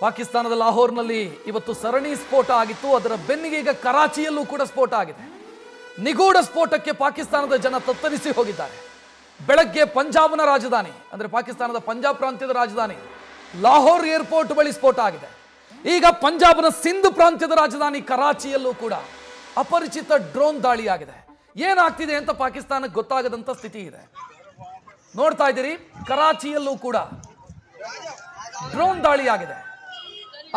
ಪಾಕಿಸ್ತಾನದ ಲಾಹೋರ್ನಲ್ಲಿ ಇವತ್ತು ಸರಣಿ ಸ್ಫೋಟ ಆಗಿತ್ತು. ಅದರ ಬೆನ್ನಿಗೆ ಈಗ ಕರಾಚಿಯಲ್ಲೂ ಕೂಡ ಸ್ಫೋಟ ಆಗಿದೆ. ನಿಗೂಢ ಸ್ಫೋಟಕ್ಕೆ ಪಾಕಿಸ್ತಾನದ ಜನ ತತ್ತರಿಸಿ ಹೋಗಿದ್ದಾರೆ. ಬೆಳಗ್ಗೆ ಪಂಜಾಬ್ನ ರಾಜಧಾನಿ ಅಂದರೆ ಪಾಕಿಸ್ತಾನದ ಪಂಜಾಬ್ ಪ್ರಾಂತ್ಯದ ರಾಜಧಾನಿ ಲಾಹೋರ್ ಏರ್ಪೋರ್ಟ್ ಬಳಿ ಸ್ಫೋಟ ಆಗಿದೆ. ಈಗ ಪಂಜಾಬ್ನ ಸಿಂಧ್ ಪ್ರಾಂತ್ಯದ ರಾಜಧಾನಿ ಕರಾಚಿಯಲ್ಲೂ ಕೂಡ ಅಪರಿಚಿತ ಡ್ರೋನ್ ದಾಳಿಯಾಗಿದೆ. ಏನಾಗ್ತಿದೆ ಅಂತ ಪಾಕಿಸ್ತಾನಕ್ಕೆ ಗೊತ್ತಾಗದಂತ ಸ್ಥಿತಿ ಇದೆ. ನೋಡ್ತಾ ಇದ್ದೀರಿ, ಕರಾಚಿಯಲ್ಲೂ ಕೂಡ ಡ್ರೋನ್ ದಾಳಿಯಾಗಿದೆ.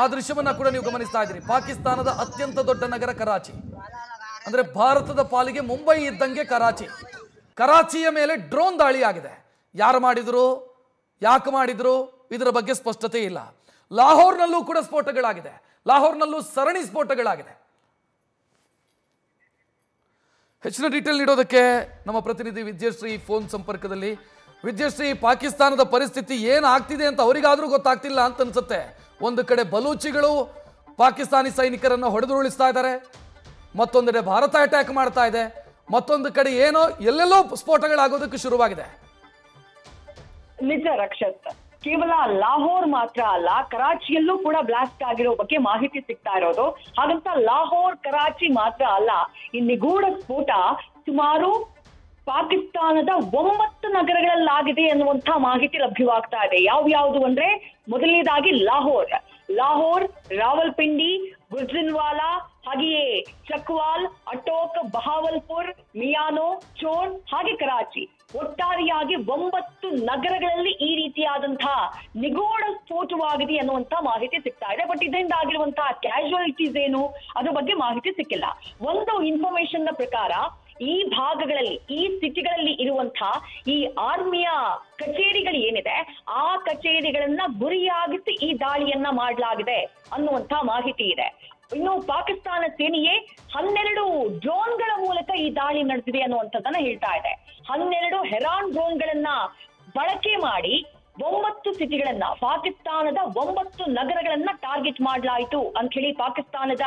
ಆ ದೃಶ್ಯವನ್ನ ಕೂಡ ನೀವು ಗಮನಿಸ್ತಾ ಇದ್ದೀರಿ. ಪಾಕಿಸ್ತಾನದ ಅತ್ಯಂತ ದೊಡ್ಡ ನಗರ ಕರಾಚಿ, ಅಂದ್ರೆ ಭಾರತದ ಪಾಲಿಗೆ ಮುಂಬೈ ಇದ್ದಂಗೆ ಕರಾಚಿ. ಕರಾಚಿಯ ಮೇಲೆ ಡ್ರೋನ್ ದಾಳಿ ಆಗಿದೆ. ಯಾರು ಮಾಡಿದ್ರು, ಯಾಕೆ ಮಾಡಿದ್ರು, ಇದರ ಬಗ್ಗೆ ಸ್ಪಷ್ಟತೆ ಇಲ್ಲ. ಲಾಹೋರ್ನಲ್ಲೂ ಕೂಡ ಸ್ಫೋಟಗಳಾಗಿದೆ. ಲಾಹೋರ್ನಲ್ಲೂ ಸರಣಿ ಸ್ಫೋಟಗಳಾಗಿದೆ. ಹೆಚ್ಚಿನ ಡೀಟೇಲ್ ನೀಡೋದಕ್ಕೆ ನಮ್ಮ ಪ್ರತಿನಿಧಿ ವಿದ್ಯಶ್ರೀ ಫೋನ್ ಸಂಪರ್ಕದಲ್ಲಿ. ವಿದ್ಯಶ್ರೀ, ಪಾಕಿಸ್ತಾನದ ಪರಿಸ್ಥಿತಿ ಏನಾಗ್ತಿದೆ ಅಂತ ಅವರಿಗಾದ್ರೂ ಗೊತ್ತಾಗ್ತಿಲ್ಲ ಅಂತ ಅನ್ಸುತ್ತೆ. ಒಂದು ಕಡೆ ಬಲೂಚಿಗಳು ಪಾಕಿಸ್ತಾನಿ ಸೈನಿಕರನ್ನು ಹೊಡೆದುರುಳಿಸ್ತಾ ಇದ್ದಾರೆ, ಮತ್ತೊಂದೆಡೆ ಭಾರತ ಅಟ್ಯಾಕ್ ಮಾಡ್ತಾ ಇದೆ, ಮತ್ತೊಂದು ಕಡೆ ಏನೋ ಎಲ್ಲೆಲ್ಲೋ ಸ್ಫೋಟಗಳಾಗೋದಕ್ಕೆ ಶುರುವಾಗಿದೆ. ನಿಜ ರಕ್ಷತ್, ಕೇವಲ ಲಾಹೋರ್ ಮಾತ್ರ ಅಲ್ಲ, ಕರಾಚಿಯಲ್ಲೂ ಕೂಡ ಬ್ಲಾಸ್ಟ್ ಆಗಿರೋ ಬಗ್ಗೆ ಮಾಹಿತಿ ಸಿಗ್ತಾ ಇರೋದು. ಹಾಗಂತ ಲಾಹೋರ್ ಕರಾಚಿ ಮಾತ್ರ ಅಲ್ಲ, ಈ ನಿಗೂಢ ಸ್ಫೋಟ ಸುಮಾರು ಪಾಕಿಸ್ತಾನದ 9 ನಗರಗಳಲ್ಲಾಗಿದೆ ಅನ್ನುವಂತ ಮಾಹಿತಿ ಲಭ್ಯವಾಗ್ತಾ ಇದೆ. ಯಾವ್ಯಾವುದು ಅಂದ್ರೆ, ಮೊದಲನೇದಾಗಿ ಲಾಹೋರ್, ರಾವಲ್ಪಿಂಡಿ, ಗುಜ್ರನ್ವಾಲಾ, ಹಾಗೆಯೇ ಚಕ್ವಾಲ್, ಅಟೋಕ್, ಬಹಾವಲ್ಪುರ್, ಮಿಯಾನೋ, ಚೋರ್ ಹಾಗೆ ಕರಾಚಿ. ಒಟ್ಟಾರೆಯಾಗಿ 9 ನಗರಗಳಲ್ಲಿ ಈ ರೀತಿಯಾದಂತಹ ನಿಗೂಢ ಸ್ಫೋಟವಾಗಿದೆ ಅನ್ನುವಂತ ಮಾಹಿತಿ ಸಿಗ್ತಾ ಇದೆ. ಬಟ್ ಇದರಿಂದ ಆಗಿರುವಂತಹ ಕ್ಯಾಶುಯಾಲಿಟೀಸ್ ಏನು, ಅದ್ರ ಬಗ್ಗೆ ಮಾಹಿತಿ ಸಿಕ್ಕಿಲ್ಲ. ಒಂದು ಇನ್ಫಾರ್ಮೇಶನ್ ನ ಪ್ರಕಾರ ಈ ಭಾಗಗಳಲ್ಲಿ, ಈ ಸಿಟಿಗಳಲ್ಲಿ ಇರುವಂತಹ ಈ ಆರ್ಮಿಯ ಕಚೇರಿಗಳು ಏನಿದೆ, ಆ ಕಚೇರಿಗಳನ್ನ ಗುರಿಯಾಗಿಸಿ ಈ ದಾಳಿಯನ್ನ ಮಾಡಲಾಗಿದೆ ಅನ್ನುವಂತ ಮಾಹಿತಿ ಇದೆ. ಇನ್ನು ಪಾಕಿಸ್ತಾನ ಸೇನೆಯೇ 12 ಡ್ರೋನ್ಗಳ ಮೂಲಕ ಈ ದಾಳಿ ನಡೆದಿದೆ ಅನ್ನುವಂಥದ್ದನ್ನ ಹೇಳ್ತಾ ಇದೆ. 12 ಹೆರಾನ್ ಡ್ರೋನ್ಗಳನ್ನ ಬಳಕೆ ಮಾಡಿ 9 ಸಿಟಿಗಳನ್ನ, ಪಾಕಿಸ್ತಾನದ 9 ನಗರಗಳನ್ನ ಟಾರ್ಗೆಟ್ ಮಾಡಲಾಯಿತು ಅಂತ ಹೇಳಿ ಪಾಕಿಸ್ತಾನದ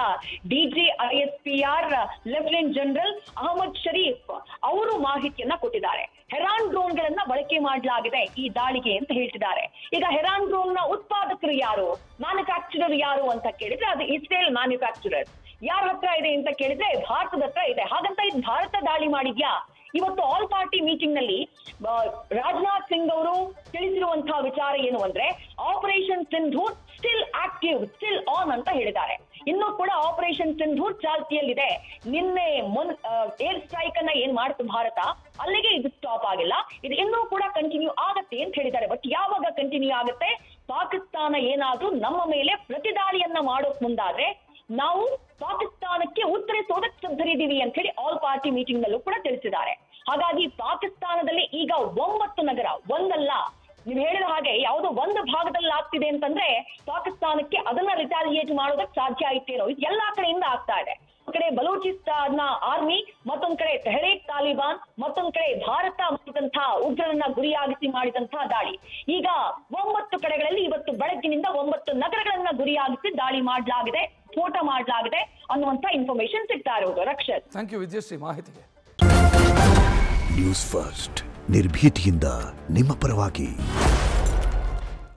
DGISPR lieutenant general Ahmed Sharif ಅವರು ಮಾಹಿತಿಯನ್ನ ಕೊಟ್ಟಿದ್ದಾರೆ. ಹೆರಾನ್ ಡ್ರೋನ್ಗಳನ್ನ ಬಳಕೆ ಮಾಡಲಾಗಿದೆ ಈ ದಾಳಿಗೆ ಅಂತ ಹೇಳ್ತಿದ್ದಾರೆ. ಈಗ ಹೆರಾನ್ ಡ್ರೋನ್ ನ ಉತ್ಪಾದಕರು ಯಾರು, ಮ್ಯಾನುಫ್ಯಾಕ್ಚರರ್ ಯಾರು ಅಂತ ಕೇಳಿದ್ರೆ ಅದು ಇಸ್ರೇಲ್ ಮ್ಯಾನುಫ್ಯಾಕ್ಚರರ್. ಯಾರ ಹತ್ರ ಇದೆ ಅಂತ ಕೇಳಿದ್ರೆ ಭಾರತದ ಹತ್ರ ಇದೆ. ಹಾಗಂತ ಇದು ಭಾರತ ದಾಳಿ ಮಾಡಿದ್ಯಾ? ಇವತ್ತು ಆಲ್ ಪಾರ್ಟಿ ಮೀಟಿಂಗ್ ನಲ್ಲಿ ರಾಜನಾಥ್ ಸಿಂಗ್ ಅವರು ತಿಳಿಸಿರುವಂತಹ ವಿಚಾರ ಏನು ಅಂದ್ರೆ, operation Sindoor still active, still on ಅಂತ ಹೇಳಿದ್ದಾರೆ. ಇನ್ನೂ ಕೂಡ ಆಪರೇಷನ್ ಸಿಂಧೂರ್ ಚಾಲ್ತಿಯಲ್ಲಿದೆ. ನಿನ್ನೆ ಏರ್ ಸ್ಟ್ರೈಕ್ ಅನ್ನ ಏನ್ ಮಾಡ್ತು ಭಾರತ, ಅಲ್ಲಿಗೆ ಇದು ಸ್ಟಾಪ್ ಆಗಿಲ್ಲ, ಇದು ಇನ್ನೂ ಕೂಡ ಕಂಟಿನ್ಯೂ ಆಗತ್ತೆ ಅಂತ ಹೇಳಿದ್ದಾರೆ. ಬಟ್ ಯಾವಾಗ ಕಂಟಿನ್ಯೂ ಆಗುತ್ತೆ, ಪಾಕಿಸ್ತಾನ ಏನಾದ್ರೂ ನಮ್ಮ ಮೇಲೆ ಪ್ರತಿದಾಳಿಯನ್ನ ಮಾಡೋಕ್ ಮುಂದಾದ್ರೆ ನಾವು ಪಾಕಿಸ್ತಾನಕ್ಕೆ ಉತ್ತರಿಸೋದಕ್ಕೆ ಸಿದ್ಧರಿದ್ದೀವಿ ಅಂತ ಹೇಳಿ ಆಲ್ ಪಾರ್ಟಿ ಮೀಟಿಂಗ್ ನಲ್ಲೂ ಕೂಡ ತಿಳಿಸಿದ್ದಾರೆ. ಹಾಗಾಗಿ ಪಾಕಿಸ್ತಾನದಲ್ಲಿ ಈಗ 9 ನಗರ, ಒಂದಲ್ಲ, ನೀವು ಹೇಳಿದ ಹಾಗೆ ಯಾವುದೋ ಒಂದು ಭಾಗದಲ್ಲಿ ಆಗ್ತಿದೆ ಅಂತಂದ್ರೆ ಪಾಕಿಸ್ತಾನಕ್ಕೆ ಅದನ್ನ ರಿಟಾಲಿಯೇಟ್ ಮಾಡೋದಕ್ಕೆ ಸಾಧ್ಯ ಆಯ್ತೇನೋ. ಇದು ಎಲ್ಲಾ ಕಡೆಯಿಂದ ಆಗ್ತಾ ಇದೆ. ಒಂದ್ ಕಡೆ ಬಲೂಚಿಸ್ತಾನ್ನ ಆರ್ಮಿ, ಮತ್ತೊಂದ್ ಕಡೆ ತೆಹರೀಕ್ ತಾಲಿಬಾನ್, ಮತ್ತೊಂದ್ ಕಡೆ ಭಾರತ ಮಾಡಿದಂತಹ ಉಗ್ರರನ್ನ ಗುರಿಯಾಗಿಸಿ ಮಾಡಿದಂತಹ ದಾಳಿ. ಈಗ 9 ಕಡೆಗಳಲ್ಲಿ ಇವತ್ತು ಬೆಳಗ್ಗಿನಿಂದ 9 ನಗರಗಳನ್ನ ಗುರಿಯಾಗಿಸಿ ದಾಳಿ ಮಾಡಲಾಗಿದೆ, ಸ್ಫೋಟ ಮಾಡಲಾಗಿದೆ ಅನ್ನುವಂತ ಇನ್ಫಾರ್ಮೇಶನ್ ಸಿಗ್ತಾ ಇರೋದು. ರಕ್ಷತ್, ಥ್ಯಾಂಕ್ ಯು ವಿದ್ಯಶ್ರೀ ಮಾಹಿತಿಗೆ. ನ್ಯೂಸ್ ಫಸ್ಟ್, ನಿರ್ಭೀತಿಯಿಂದ ನಿಮ್ಮ ಪರವಾಗಿ.